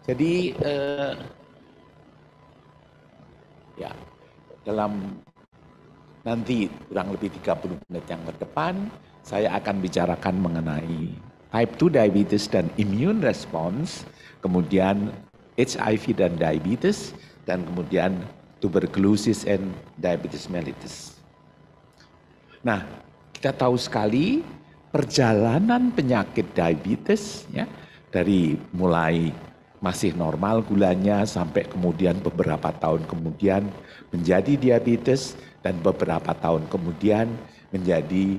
Jadi ya dalam nanti kurang lebih 30 menit yang ke depan saya akan bicarakan mengenai type 2 diabetes dan immune response, kemudian HIV dan diabetes, dan kemudian tuberculosis and diabetes mellitus. Nah, kita tahu sekali perjalanan penyakit diabetes ya, dari mulai masih normal gulanya sampai kemudian beberapa tahun kemudian menjadi diabetes dan beberapa tahun kemudian menjadi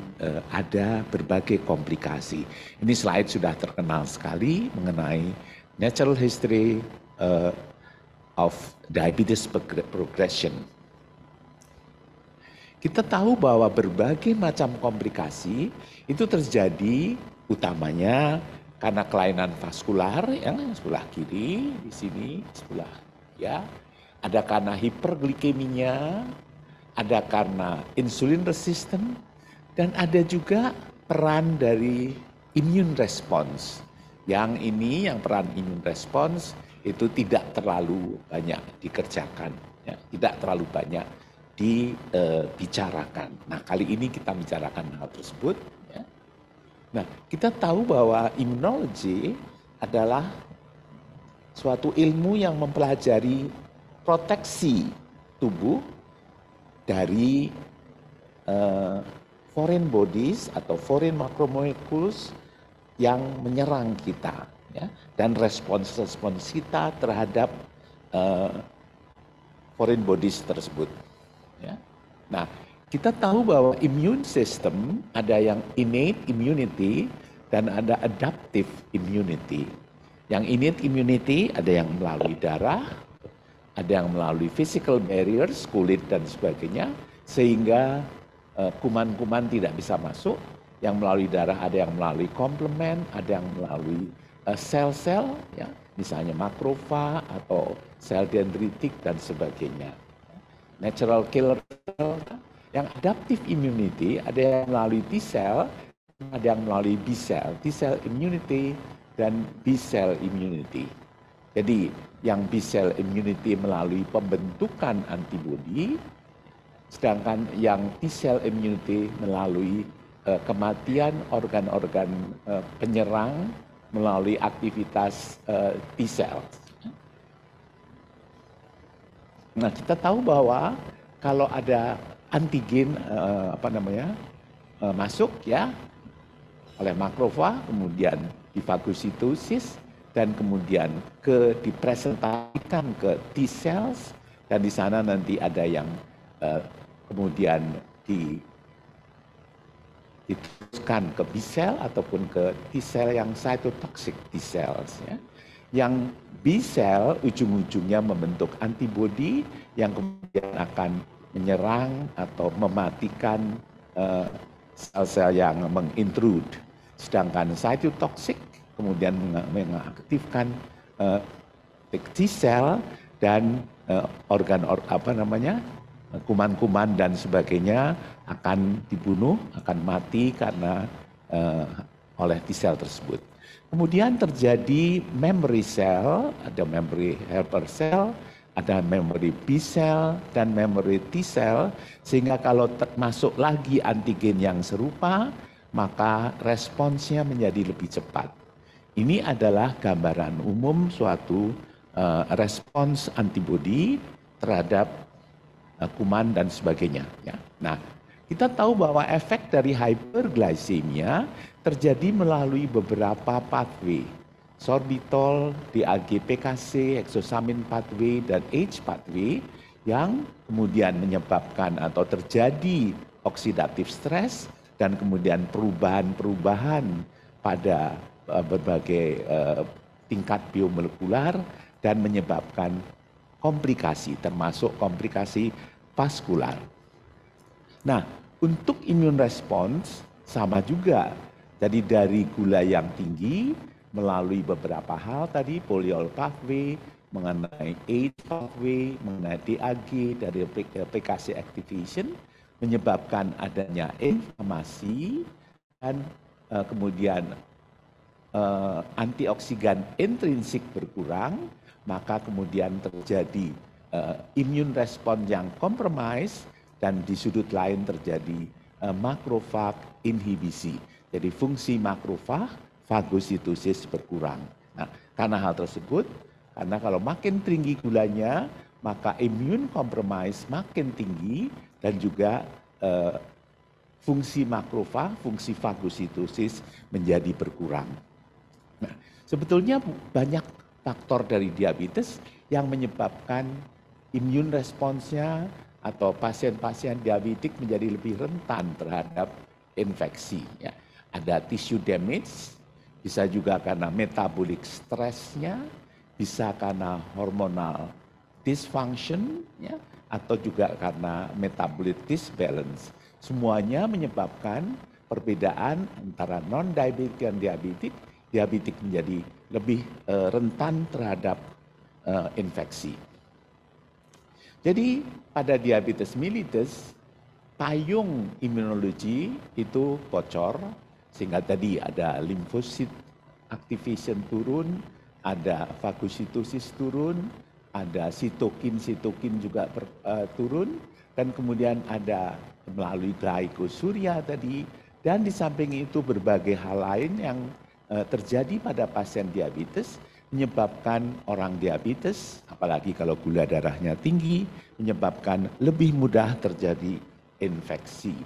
ada berbagai komplikasi. Ini slide sudah terkenal sekali mengenai natural history of diabetes progression. Kita tahu bahwa berbagai macam komplikasi itu terjadi utamanya karena kelainan vaskular yang sebelah kiri di sini sebelah ya, ada karena hiperglikeminya, ada karena insulin resistant, dan ada juga peran dari immune response. Yang ini yang peran immune response itu tidak terlalu banyak dikerjakan, ya, tidak terlalu banyak dibicarakan. Nah, kali ini kita bicarakan hal tersebut. Ya. Nah, kita tahu bahwa immunology adalah suatu ilmu yang mempelajari proteksi tubuh dari foreign bodies atau foreign macromolecules yang menyerang kita, ya, dan respons kita terhadap foreign bodies tersebut. Ya. Nah, kita tahu bahwa immune system ada yang innate immunity dan ada adaptive immunity. Yang innate immunity ada yang melalui darah, ada yang melalui physical barriers, kulit dan sebagainya, sehingga kuman-kuman tidak bisa masuk. Yang melalui darah ada yang melalui komplement, ada yang melalui sel-sel, ya, misalnya makrofag atau sel dendritik dan sebagainya. Natural killer cell. Yang adaptive immunity ada yang melalui T cell, ada yang melalui B cell, T cell immunity dan B cell immunity. Jadi yang B cell immunity melalui pembentukan antibodi, sedangkan yang T cell immunity melalui kematian organ-organ penyerang melalui aktivitas T cell. Nah, kita tahu bahwa kalau ada antigen masuk ya oleh makrofag, kemudian difagositosis dan kemudian dipresentasikan ke T cells, dan di sana nanti ada yang kemudian diteruskan ke B cell ataupun ke T cell yang cytotoxic T cells ya. Yang B cell ujung-ujungnya membentuk antibodi yang kemudian akan menyerang atau mematikan sel-sel yang mengintrude. Sedangkan cytotoxic kemudian mengaktifkan T cell dan kuman-kuman dan sebagainya akan dibunuh, akan mati karena oleh T cell tersebut. Kemudian terjadi memory cell, ada memory helper cell, ada memory B cell dan memory T cell, sehingga kalau masuk lagi antigen yang serupa, maka responsnya menjadi lebih cepat. Ini adalah gambaran umum suatu respons antibodi terhadap kuman dan sebagainya. Ya. Nah, kita tahu bahwa efek dari hyperglycemia terjadi melalui beberapa pathway. Sorbitol, DAG-PKC, hexosamin pathway, dan H pathway yang kemudian menyebabkan atau terjadi oxidative stress dan kemudian perubahan-perubahan pada berbagai tingkat biomolekular dan menyebabkan komplikasi, termasuk komplikasi vaskular. Nah, untuk immune response sama juga. Jadi dari gula yang tinggi melalui beberapa hal tadi, polyol pathway, mengenai H pathway, mengenai DAG dari PKC activation, menyebabkan adanya inflamasi dan kemudian antioksidan intrinsik berkurang, maka kemudian terjadi immune response yang compromise, dan di sudut lain terjadi makrofag inhibisi. Jadi fungsi makrofag, fagositosis berkurang. Nah, karena hal tersebut, karena kalau makin tinggi gulanya, maka immune compromise makin tinggi, dan juga fungsi makrofag, fungsi fagositosis menjadi berkurang. Nah, sebetulnya banyak faktor dari diabetes yang menyebabkan immune responsnya atau pasien-pasien diabetik menjadi lebih rentan terhadap infeksi. Ya. Ada tissue damage, bisa juga karena metabolic stressnya, bisa karena hormonal dysfunction, ya, atau juga karena metabolic disbalance. Semuanya menyebabkan perbedaan antara non-diabetik dan diabetik. Diabetik menjadi lebih rentan terhadap infeksi. Jadi pada diabetes mellitus, payung imunologi itu bocor, sehingga tadi ada limfosit activation turun, ada fagositosis turun, ada sitokin juga turun, dan kemudian ada melalui glycosuria tadi, dan di samping itu berbagai hal lain yang terjadi pada pasien diabetes, menyebabkan orang diabetes, apalagi kalau gula darahnya tinggi, menyebabkan lebih mudah terjadi infeksi.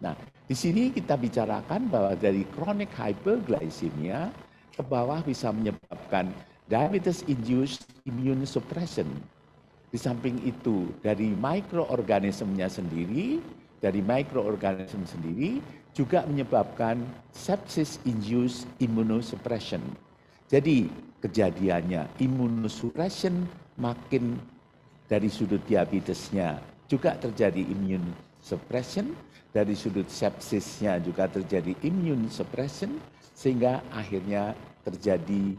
Nah, di sini kita bicarakan bahwa dari chronic hyperglycemia ke bawah bisa menyebabkan diabetes-induced immune suppression. Di samping itu, dari mikroorganismenya sendiri, juga menyebabkan sepsis-induced immunosuppression. Jadi kejadiannya immunosuppression makin dari sudut diabetesnya juga terjadi immune suppression, dari sudut sepsisnya juga terjadi immune suppression, sehingga akhirnya terjadi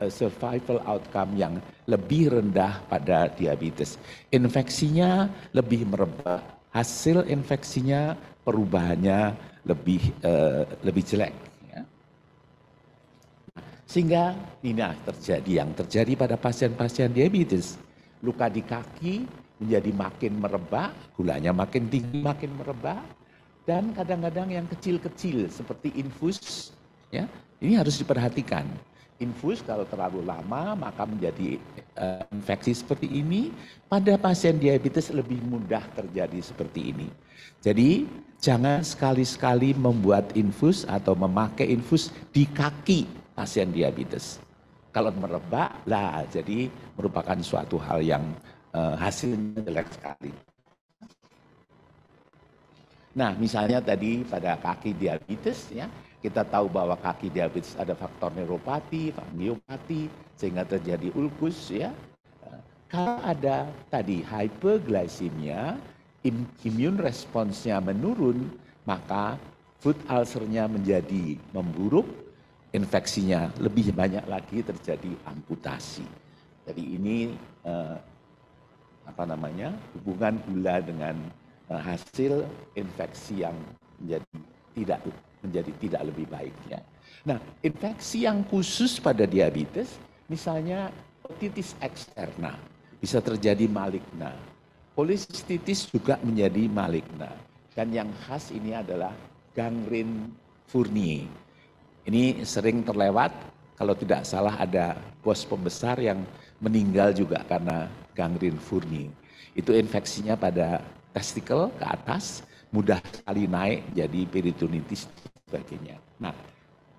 survival outcome yang lebih rendah pada diabetes. Infeksinya lebih merebak, hasil infeksinya perubahannya lebih jelek. Ya. Sehingga ini yang terjadi pada pasien-pasien diabetes. Luka di kaki menjadi makin merebak, gulanya makin tinggi, makin merebak, dan kadang-kadang yang kecil-kecil seperti infus, ya, ini harus diperhatikan. Infus kalau terlalu lama maka menjadi infeksi seperti ini. Pada pasien diabetes lebih mudah terjadi seperti ini. Jadi jangan sekali-sekali membuat infus atau memakai infus di kaki pasien diabetes. Kalau merebak lah, jadi merupakan suatu hal yang hasilnya jelek sekali. Nah, misalnya tadi pada kaki diabetes, ya, kita tahu bahwa kaki diabetes ada faktor neuropati, angiopati, sehingga terjadi ulkus, ya. Kalau ada tadi hyperglycemia, immune response-nya menurun, maka food ulcer-nya menjadi memburuk, infeksinya lebih banyak lagi, terjadi amputasi. Jadi ini hubungan gula dengan hasil infeksi yang menjadi tidak lebih baik. Ya. Nah, infeksi yang khusus pada diabetes, misalnya otitis eksterna, bisa terjadi maligna. Polisistitis juga menjadi maligna. Dan yang khas ini adalah gangren Fournier. Ini sering terlewat, kalau tidak salah ada bos pembesar yang meninggal juga karena gangren Fournier. Itu infeksinya pada testikel ke atas, mudah sekali naik jadi peritonitis dan sebagainya. Nah,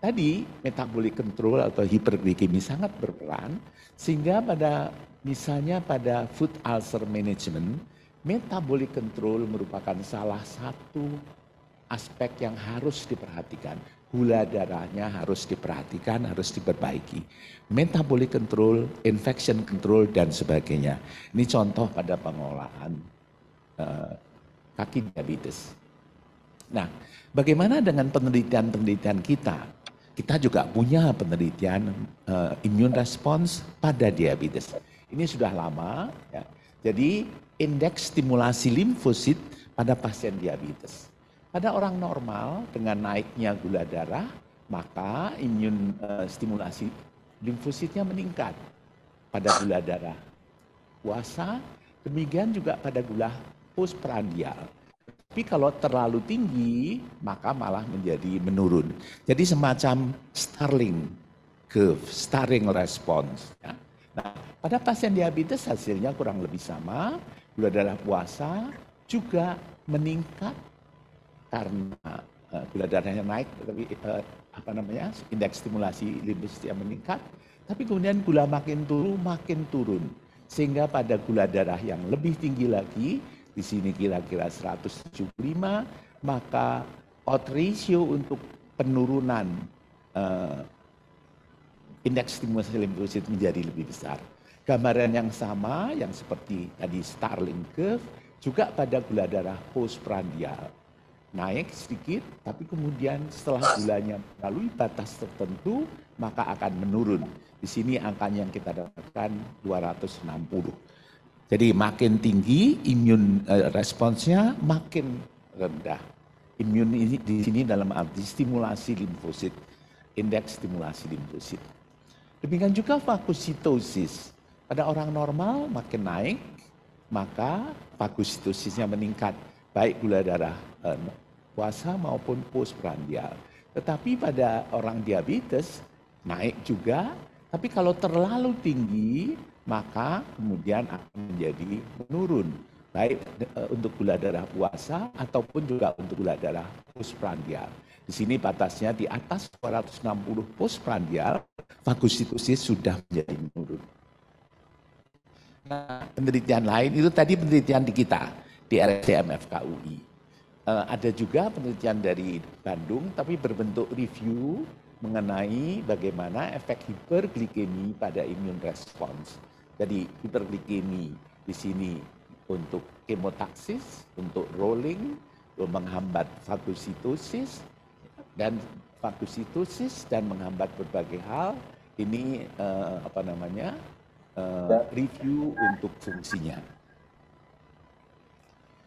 tadi metabolic control atau hiperglikemi sangat berperan, sehingga misalnya pada food ulcer management, metabolic control merupakan salah satu aspek yang harus diperhatikan. Gula darahnya harus diperhatikan, harus diperbaiki. Metabolic control, infection control, dan sebagainya. Ini contoh pada pengolahan kaki diabetes. Nah, bagaimana dengan penelitian-penelitian kita? Kita juga punya penelitian immune response pada diabetes. Ini sudah lama, ya. Jadi indeks stimulasi limfosit pada pasien diabetes. Pada orang normal dengan naiknya gula darah, maka imun stimulasi limfositnya meningkat pada gula darah puasa, demikian juga pada gula postprandial. Tapi kalau terlalu tinggi, maka malah menjadi menurun. Jadi semacam Starling curve, Starling response. Ya. Nah, pada pasien diabetes hasilnya kurang lebih sama, gula darah puasa juga meningkat karena gula darahnya naik, tapi indeks stimulasi limfosit yang meningkat, tapi kemudian gula makin turun, sehingga pada gula darah yang lebih tinggi lagi, di sini kira-kira 175, maka odds ratio untuk penurunan indeks stimulasi limfosit menjadi lebih besar. Gambaran yang sama, yang seperti tadi Starling curve, juga pada gula darah postprandial. Naik sedikit, tapi kemudian setelah gulanya melalui batas tertentu, maka akan menurun. Di sini angkanya yang kita dapatkan 260. Jadi makin tinggi imun responsnya, makin rendah. Imun ini di sini dalam arti stimulasi limfosit, indeks stimulasi limfosit. Demikian juga fagositosis. Pada orang normal makin naik, maka fagositosisnya meningkat, baik gula darah puasa maupun postprandial. Tetapi pada orang diabetes naik juga, tapi kalau terlalu tinggi, maka kemudian akan menjadi menurun, baik untuk gula darah puasa ataupun juga untuk gula darah postprandial. Di sini batasnya di atas 260 postprandial, fagositosis sudah menjadi menurun. Nah, penelitian lain itu tadi penelitian di kita, di RSCM FKUI. Ada juga penelitian dari Bandung, tapi berbentuk review mengenai bagaimana efek hiperglikemi pada imun respons. Jadi hiperglikemi di sini untuk kemotaksis, untuk rolling, menghambat fagositosis dan menghambat berbagai hal. Ini review untuk fungsinya.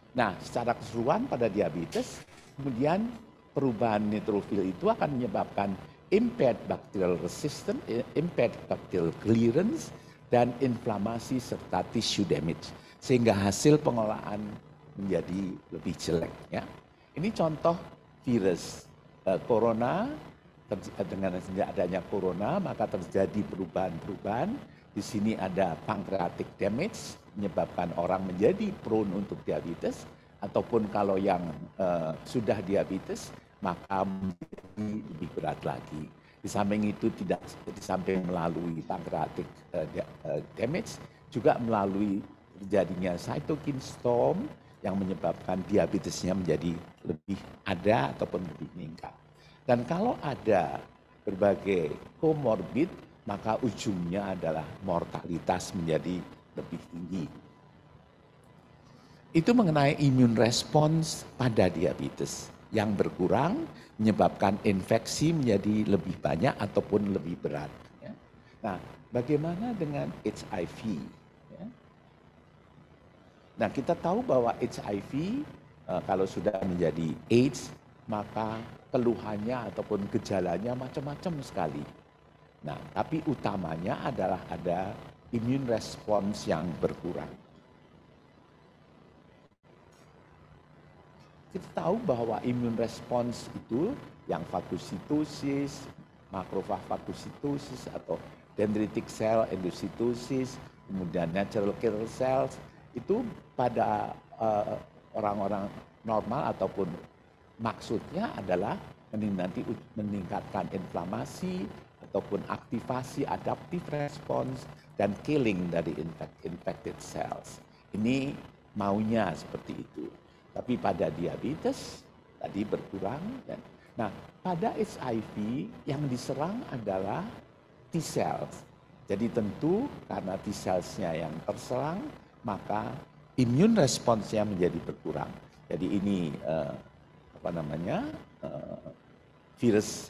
Nah, secara keseluruhan pada diabetes, kemudian perubahan neutrofil itu akan menyebabkan impaired bacterial resistance, impaired bacterial clearance, dan inflamasi serta tissue damage. Sehingga hasil pengolahan menjadi lebih jelek. Ya. Ini contoh virus corona, dengan adanya corona, maka terjadi perubahan-perubahan. Di sini ada pancreatic damage, menyebabkan orang menjadi prone untuk diabetes, ataupun kalau yang sudah diabetes, maka menjadi lebih berat lagi. Di samping itu di samping melalui pancreatic damage, juga melalui terjadinya cytokine storm yang menyebabkan diabetesnya menjadi lebih ada ataupun lebih meningkat. Dan kalau ada berbagai komorbid, maka ujungnya adalah mortalitas menjadi lebih tinggi. Itu mengenai imun respons pada diabetes yang berkurang menyebabkan infeksi menjadi lebih banyak ataupun lebih berat. Ya. Nah, bagaimana dengan HIV? Ya. Nah, kita tahu bahwa HIV kalau sudah menjadi AIDS, maka keluhannya ataupun gejalanya macam-macam sekali. Nah, tapi utamanya adalah ada imun respons yang berkurang. Kita tahu bahwa imun respons itu yang fagositosis, makrofag-fagositosis atau dendritic cell endositosis, kemudian natural killer cells, itu pada orang-orang normal ataupun maksudnya adalah nanti meningkatkan inflamasi ataupun aktivasi adaptive response dan killing dari infected cells. Ini maunya seperti itu. Tapi pada diabetes tadi berkurang. Nah, pada HIV yang diserang adalah T cells. Jadi tentu karena T cellsnya yang terserang, maka imun responsnya menjadi berkurang. Jadi ini virus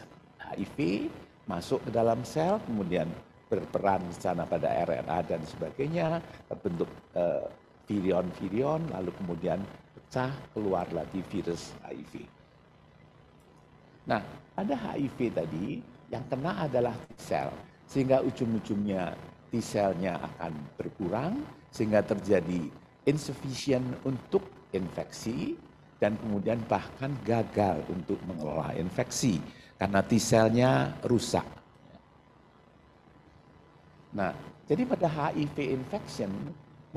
HIV masuk ke dalam sel, kemudian berperan di sana pada RNA dan sebagainya, terbentuk virion-virion, lalu kemudian pecah keluar lagi virus HIV. Nah, pada HIV tadi yang kena adalah T-cell, sehingga ujung-ujungnya T-cellnya akan berkurang, sehingga terjadi insufficient untuk infeksi, dan kemudian bahkan gagal untuk mengelola infeksi, karena T-cellnya rusak. Nah, jadi pada HIV infection,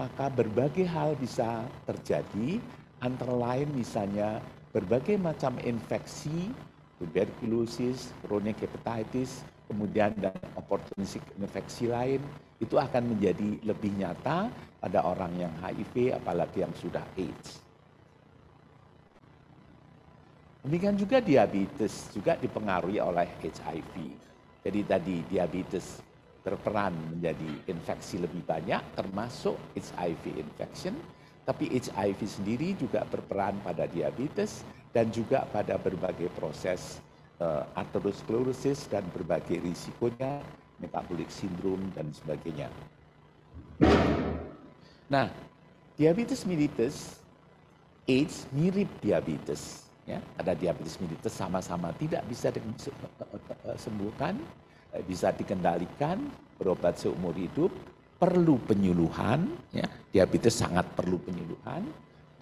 maka berbagai hal bisa terjadi, antara lain misalnya berbagai macam infeksi, tuberkulosis, chronic hepatitis, kemudian dan opportunistic infeksi lain, itu akan menjadi lebih nyata pada orang yang HIV, apalagi yang sudah AIDS. Demikian juga diabetes juga dipengaruhi oleh HIV. Jadi tadi diabetes berperan menjadi infeksi lebih banyak, termasuk HIV infection, tapi HIV sendiri juga berperan pada diabetes dan juga pada berbagai proses atherosclerosis dan berbagai risikonya, metabolic syndrome dan sebagainya. Nah, diabetes mellitus, AIDS mirip diabetes. Ya, ada diabetes mellitus sama-sama tidak bisa disembuhkan, bisa dikendalikan, berobat seumur hidup, perlu penyuluhan, ya, diabetes sangat perlu penyuluhan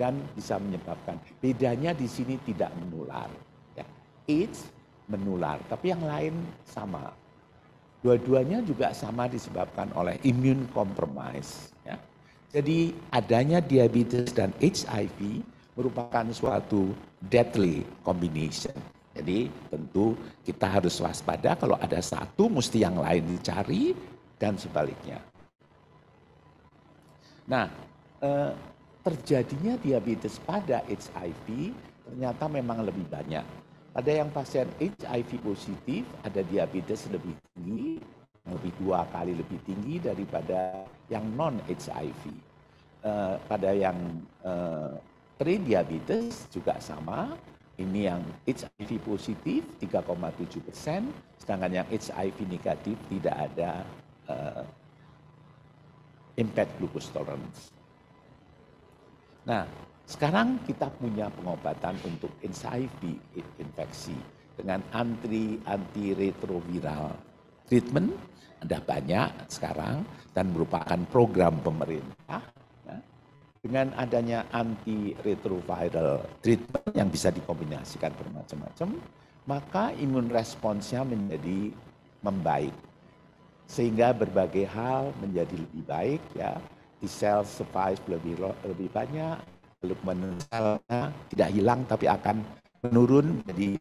dan bisa menyebabkan. Bedanya di sini tidak menular. Ya. AIDS menular, tapi yang lain sama. Dua-duanya juga sama disebabkan oleh immune compromise. Ya. Jadi adanya diabetes dan HIV merupakan suatu deadly combination. Jadi tentu kita harus waspada, kalau ada satu mesti yang lain dicari dan sebaliknya. Nah, terjadinya diabetes pada HIV ternyata memang lebih banyak. Pada yang pasien HIV positif ada diabetes lebih tinggi, lebih 2 kali lebih tinggi daripada yang non-HIV. Pada yang pre-diabetes juga sama, ini yang HIV positif 3,7%, sedangkan yang HIV negatif tidak ada impact glucose tolerance. Nah, sekarang kita punya pengobatan untuk HIV infeksi dengan antiretroviral treatment, ada banyak sekarang dan merupakan program pemerintah. Dengan adanya antiretroviral treatment yang bisa dikombinasikan bermacam-macam, maka imun responsnya menjadi membaik. Sehingga berbagai hal menjadi lebih baik, ya. T-cell survive lebih banyak, development cell-nya tidak hilang tapi akan menurun, jadi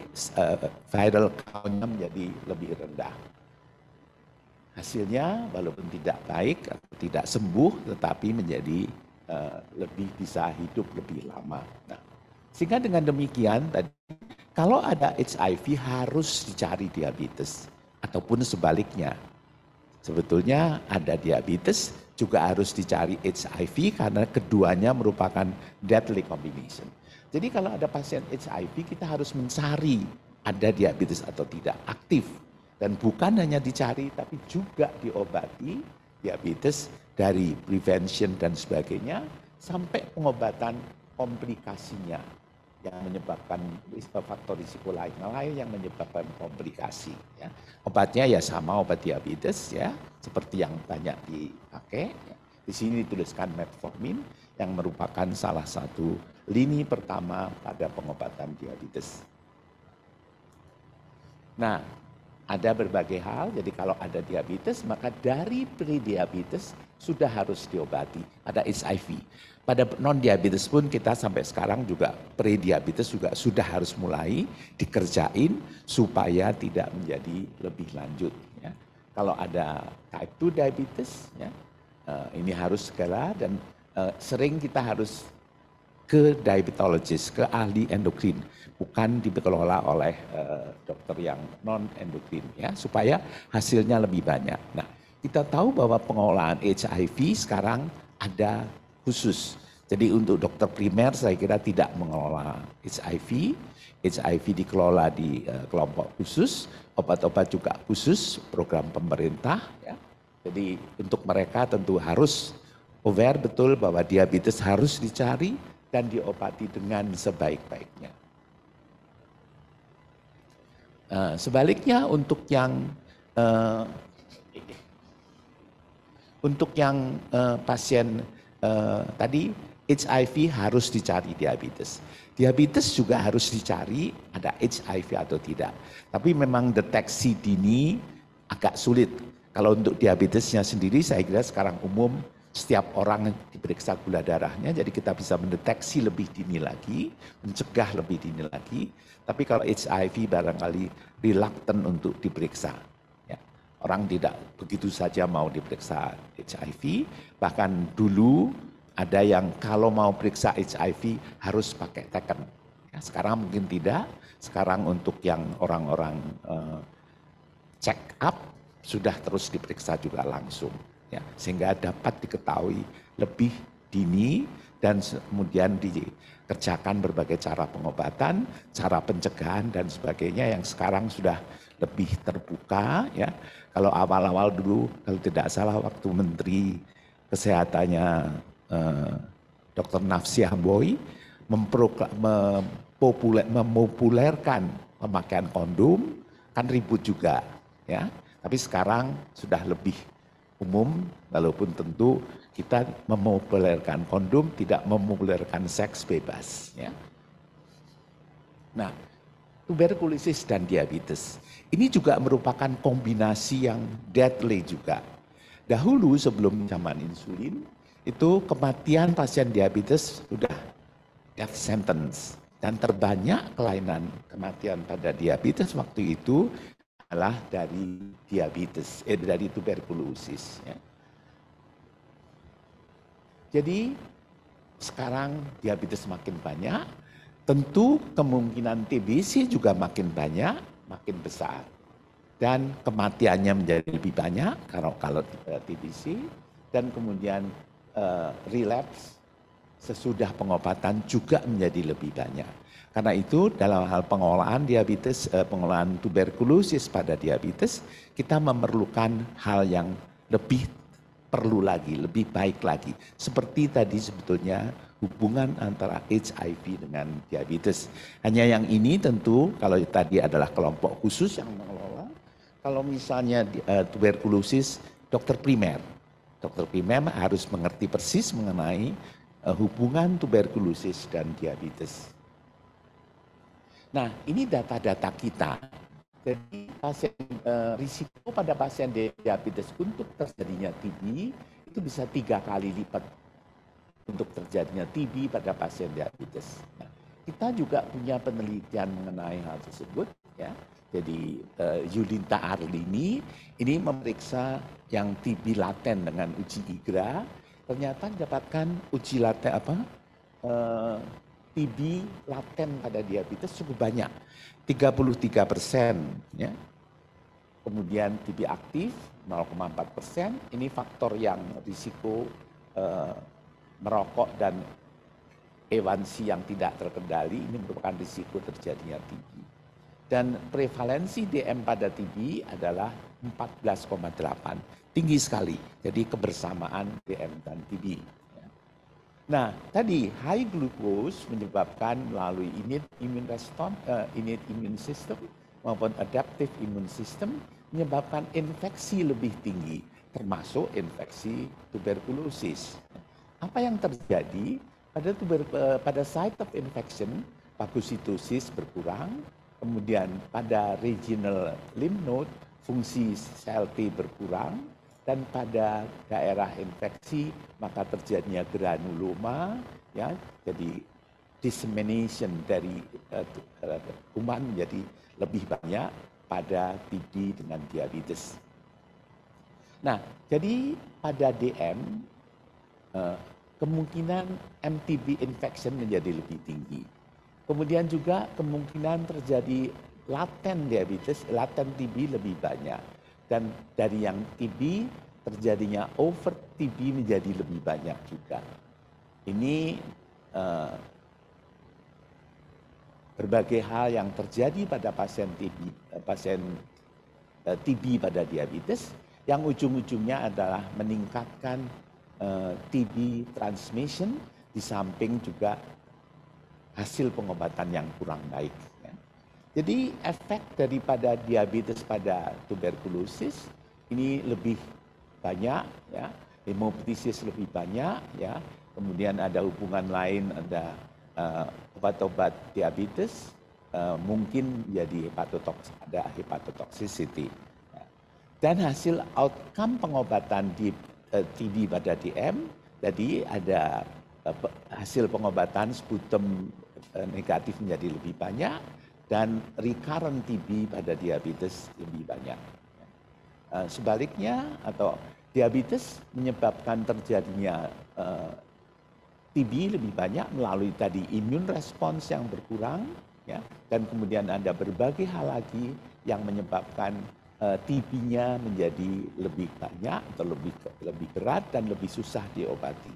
viral count-nya menjadi lebih rendah. Hasilnya walaupun tidak baik, tidak sembuh, tetapi menjadi lebih bisa hidup lebih lama. Nah, sehingga dengan demikian tadi, kalau ada HIV harus dicari diabetes ataupun sebaliknya. Sebetulnya ada diabetes juga harus dicari HIV karena keduanya merupakan deadly combination. Jadi kalau ada pasien HIV kita harus mencari ada diabetes atau tidak aktif, dan bukan hanya dicari tapi juga diobati diabetes dari prevention dan sebagainya sampai pengobatan komplikasinya yang menyebabkan faktor risiko lain yang menyebabkan komplikasi. Ya. Obatnya ya sama obat diabetes, ya, seperti yang banyak dipakai. Ya. Di sini dituliskan metformin yang merupakan salah satu lini pertama pada pengobatan diabetes. Nah, ada berbagai hal, jadi kalau ada diabetes maka dari pre-diabetes sudah harus diobati, ada HIV. Pada non-diabetes pun kita sampai sekarang juga pre-diabetes juga sudah harus mulai dikerjain supaya tidak menjadi lebih lanjut. Ya. Kalau ada type 2 diabetes, ya, ini harus segera dan sering kita harus ke diabetologist, ke ahli endokrin, bukan dikelola oleh dokter yang non-endokrin, ya, supaya hasilnya lebih banyak. Nah, kita tahu bahwa pengelolaan HIV sekarang ada khusus. Jadi untuk dokter primer saya kira tidak mengelola HIV. HIV dikelola di kelompok khusus, obat-obat juga khusus, program pemerintah. Ya. Jadi untuk mereka tentu harus aware betul bahwa diabetes harus dicari dan diobati dengan sebaik-baiknya. Sebaliknya untuk yang pasien tadi HIV harus dicari diabetes. Diabetes juga harus dicari ada HIV atau tidak. Tapi memang deteksi dini agak sulit. Kalau untuk diabetesnya sendiri saya kira sekarang umum setiap orang diperiksa gula darahnya, jadi kita bisa mendeteksi lebih dini lagi, mencegah lebih dini lagi. Tapi kalau HIV barangkali reluctant untuk diperiksa. Ya. Orang tidak begitu saja mau diperiksa HIV, bahkan dulu ada yang kalau mau periksa HIV harus pakai teken. Ya, sekarang mungkin tidak, sekarang untuk yang orang-orang check up sudah terus diperiksa juga langsung. Ya, sehingga dapat diketahui lebih dini dan kemudian dikerjakan berbagai cara pengobatan, cara pencegahan dan sebagainya yang sekarang sudah lebih terbuka. Ya, kalau awal-awal dulu kalau tidak salah waktu Menteri Kesehatannya Dr. Nafsi Amboy mempopulerkan pemakaian kondom kan ribut juga, ya. Tapi sekarang sudah lebih umum, walaupun tentu kita mempopulerkan kondom, tidak mempopulerkan seks bebas. Ya. Nah, tuberkulosis dan diabetes ini juga merupakan kombinasi yang deadly juga. Dahulu sebelum zaman insulin itu kematian pasien diabetes sudah death sentence dan terbanyak kelainan kematian pada diabetes waktu itu adalah dari diabetes, dari tuberkulosis. Ya. Jadi sekarang diabetes makin banyak, tentu kemungkinan TBC juga makin banyak, makin besar. Dan kematiannya menjadi lebih banyak kalau TBC, dan kemudian relapse sesudah pengobatan juga menjadi lebih banyak. Karena itu dalam hal pengolahan diabetes, pengolahan tuberkulosis pada diabetes, kita memerlukan hal yang lebih perlu lagi, lebih baik lagi. Seperti tadi sebetulnya hubungan antara HIV dengan diabetes. Hanya yang ini tentu kalau tadi adalah kelompok khusus yang mengelola. Kalau misalnya tuberkulosis, dokter primer. Dokter primer harus mengerti persis mengenai hubungan tuberkulosis dan diabetes. Nah, ini data-data kita. Jadi risiko pada pasien diabetes untuk terjadinya TB itu bisa 3 kali lipat untuk terjadinya TB pada pasien diabetes. Nah, kita juga punya penelitian mengenai hal tersebut, ya. Jadi Yulinta Arlini ini memeriksa yang TB laten dengan uji IGRA, ternyata dapatkan uji laten TB laten pada diabetes cukup banyak, 33%, ya. Kemudian TB aktif 0,4%, ini faktor yang risiko merokok dan A1C yang tidak terkendali, ini merupakan risiko terjadinya TB. Dan prevalensi DM pada TB adalah 14,8, tinggi sekali. Jadi kebersamaan DM dan TB. Nah, tadi high glucose menyebabkan melalui innate immune response, innate immune system maupun adaptive immune system menyebabkan infeksi lebih tinggi, termasuk infeksi tuberkulosis. Apa yang terjadi pada site of infection, fagositosis berkurang, kemudian pada regional lymph node fungsi sel T berkurang, dan pada daerah infeksi maka terjadinya granuloma, ya, jadi dissemination dari kuman menjadi lebih banyak pada TB dengan diabetes. Nah, jadi pada DM kemungkinan MTB infection menjadi lebih tinggi. Kemudian juga kemungkinan terjadi laten diabetes, laten TB lebih banyak. Dan dari yang TB terjadinya over TB menjadi lebih banyak juga. Ini berbagai hal yang terjadi pada pasien TB pada diabetes yang ujung-ujungnya adalah meningkatkan TB transmission di samping juga hasil pengobatan yang kurang baik. Ya. Jadi efek daripada diabetes pada tuberkulosis ini lebih banyak, ya, hemoptisis lebih banyak, ya, kemudian ada hubungan lain, ada obat-obat diabetes, mungkin jadi ada hepatotoxicity. Dan hasil outcome pengobatan di TB pada DM, jadi ada hasil pengobatan sputum negatif menjadi lebih banyak dan recurrent TB pada diabetes lebih banyak. Sebaliknya atau diabetes menyebabkan terjadinya TB lebih banyak melalui tadi immune response yang berkurang, ya, dan kemudian ada berbagai hal lagi yang menyebabkan TB-nya menjadi lebih banyak atau lebih berat dan lebih susah diobati.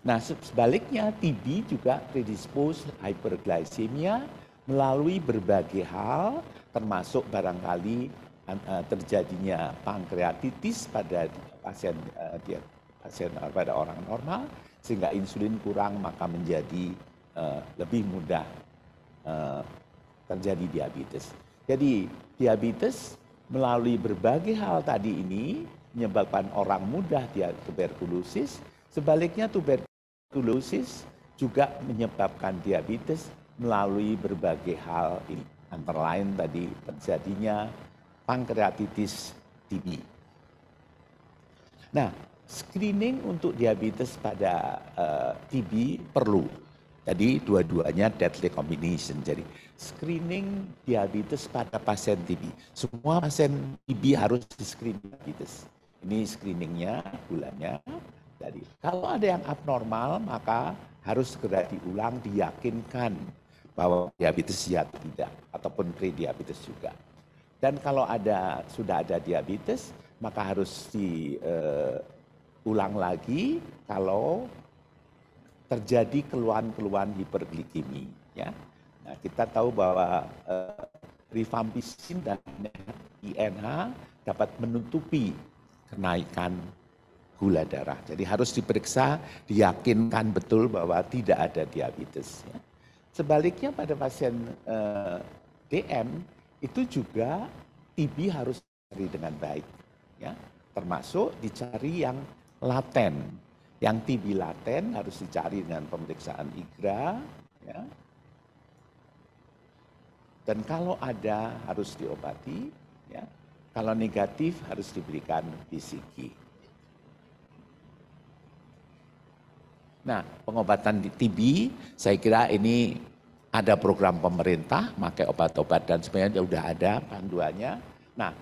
Nah, sebaliknya TB juga predispose hyperglycemia melalui berbagai hal, termasuk barangkali terjadinya pankreatitis pada pasien pada orang normal, sehingga insulin kurang maka menjadi lebih mudah terjadi diabetes. Jadi diabetes melalui berbagai hal tadi ini menyebabkan orang mudah tuberkulosis. Sebaliknya tuberkulosis juga menyebabkan diabetes melalui berbagai hal ini. Antara lain tadi terjadinya pankreatitis TB. Nah, screening untuk diabetes pada TB perlu. Jadi dua-duanya deadly combination. Jadi screening diabetes pada pasien TB. Semua pasien TB harus di-screen diabetes. Ini screeningnya, bulannya. Jadi kalau ada yang abnormal maka harus segera diulang, diyakinkan bahwa diabetes ya atau tidak, ataupun pre-diabetes juga. Dan kalau sudah ada diabetes, maka harus diulang lagi kalau terjadi keluhan-keluhan hiperglikemi. Ya. Nah, kita tahu bahwa rifampicin dan INH dapat menutupi kenaikan gula darah. Jadi harus diperiksa, diyakinkan betul bahwa tidak ada diabetes. Ya. Sebaliknya pada pasien DM itu juga TB harus dicari dengan baik, ya, termasuk dicari yang laten. Yang TB laten harus dicari dengan pemeriksaan IGRA, ya. Dan kalau ada harus diobati, ya. Kalau negatif harus diberikan BCG. Nah, pengobatan di TB, saya kira ini ada program pemerintah, pakai obat-obat dan sebenarnya sudah ada panduannya. Nah,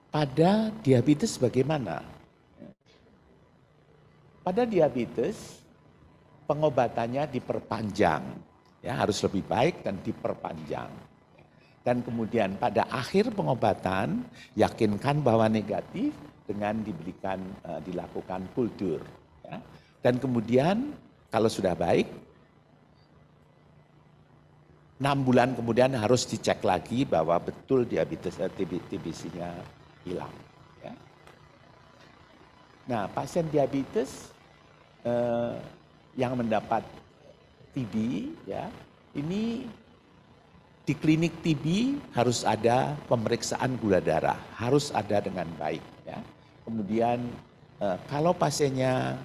pada diabetes bagaimana? Pada diabetes, pengobatannya diperpanjang, ya harus lebih baik dan diperpanjang. Dan kemudian pada akhir pengobatan, yakinkan bahwa negatif dengan dilakukan kultur. Ya. Dan kemudian kalau sudah baik, 6 bulan kemudian harus dicek lagi bahwa betul diabetes TBC-nya hilang. Ya. Nah, pasien diabetes yang mendapat TB, ya, ini di klinik TB harus ada pemeriksaan gula darah, harus ada dengan baik. Ya. Kemudian kalau pasiennya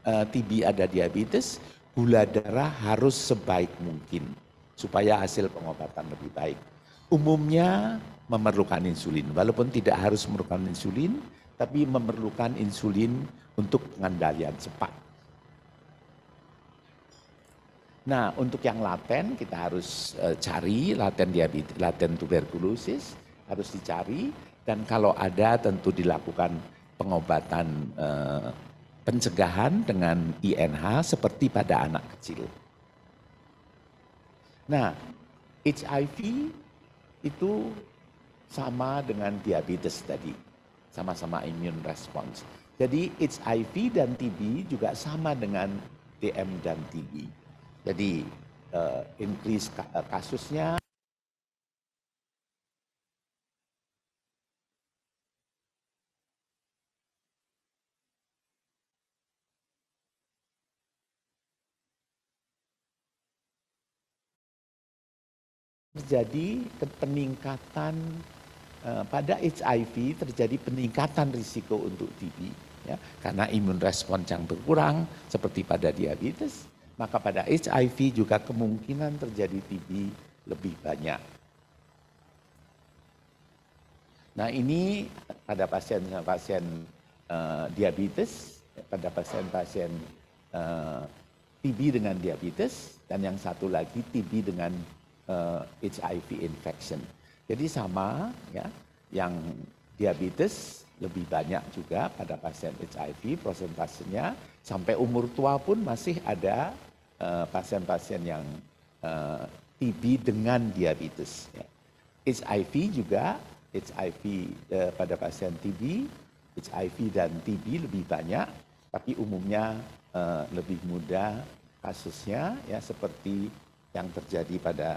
TB ada diabetes, gula darah harus sebaik mungkin supaya hasil pengobatan lebih baik. Umumnya memerlukan insulin, walaupun tidak harus memerlukan insulin, tapi memerlukan insulin untuk pengendalian cepat. Nah, untuk yang laten kita harus cari laten diabetes, laten tuberkulosis harus dicari, dan kalau ada tentu dilakukan pengobatan pencegahan dengan INH seperti pada anak kecil. Nah, HIV itu sama dengan diabetes tadi, sama-sama immune response. Jadi HIV dan TB juga sama dengan DM dan TB. Jadi increase kasusnya terjadi peningkatan pada HIV, terjadi peningkatan risiko untuk TB ya, karena imun respons yang berkurang seperti pada diabetes, maka pada HIV juga kemungkinan terjadi TB lebih banyak. Nah ini pada pasien-pasien diabetes, pada pasien-pasien TB dengan diabetes, dan yang satu lagi TB dengan HIV infection. Jadi sama ya, yang diabetes lebih banyak juga pada pasien HIV, prosentasenya sampai umur tua pun masih ada pasien-pasien yang TB dengan diabetes. Ya. HIV juga, HIV pada pasien TB, HIV dan TB lebih banyak, tapi umumnya lebih mudah kasusnya ya seperti yang terjadi pada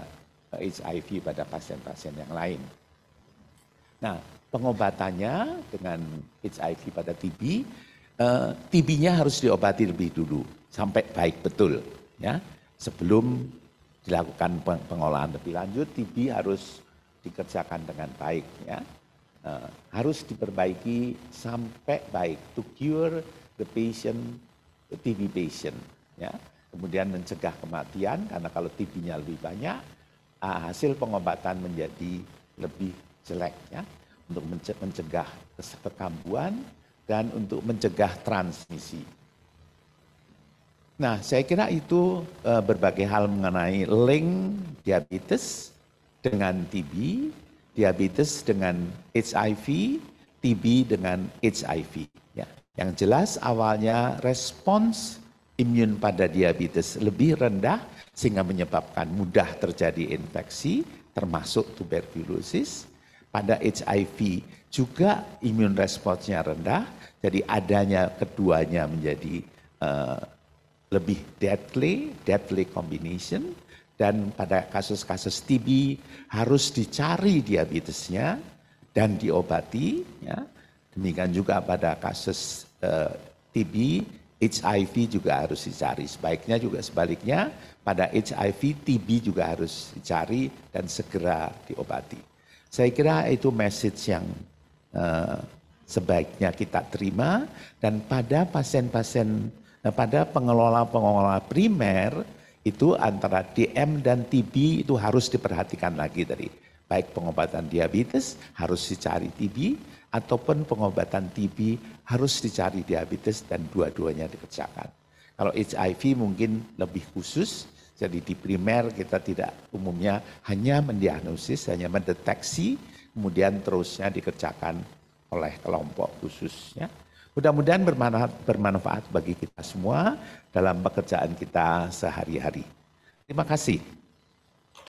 HIV pada pasien-pasien yang lain. Nah, pengobatannya dengan HIV pada TB, TB-nya harus diobati lebih dulu sampai baik betul ya. Sebelum dilakukan pengolahan lebih lanjut, TB harus dikerjakan dengan baik ya. Harus diperbaiki sampai baik to cure the patient, the TB patient ya. Kemudian mencegah kematian karena kalau TB-nya lebih banyak, hasil pengobatan menjadi lebih jelek ya, untuk mencegah kekambuhan dan untuk mencegah transmisi. Nah, saya kira itu berbagai hal mengenai link diabetes dengan TB, diabetes dengan HIV, TB dengan HIV. Ya. Yang jelas awalnya respons imun pada diabetes lebih rendah sehingga menyebabkan mudah terjadi infeksi termasuk tuberkulosis. Pada HIV juga imun responsnya rendah, jadi adanya keduanya menjadi lebih deadly combination. Dan pada kasus-kasus TB harus dicari diabetesnya dan diobati. Ya. Demikian juga pada kasus TB, HIV juga harus dicari. Sebaiknya juga sebaliknya, pada HIV, TB juga harus dicari dan segera diobati. Saya kira itu message yang sebaiknya kita terima, dan pada pasien-pasien, pada pengelola primer, itu antara DM dan TB itu harus diperhatikan lagi tadi. Baik pengobatan diabetes harus dicari TB, ataupun pengobatan TB harus dicari diabetes, dan dua-duanya dikerjakan. Kalau HIV mungkin lebih khusus, jadi di primer kita tidak umumnya hanya mendiagnosis, hanya mendeteksi, kemudian terusnya dikerjakan oleh kelompok khususnya. Mudah-mudahan bermanfaat bagi kita semua dalam pekerjaan kita sehari-hari. Terima kasih.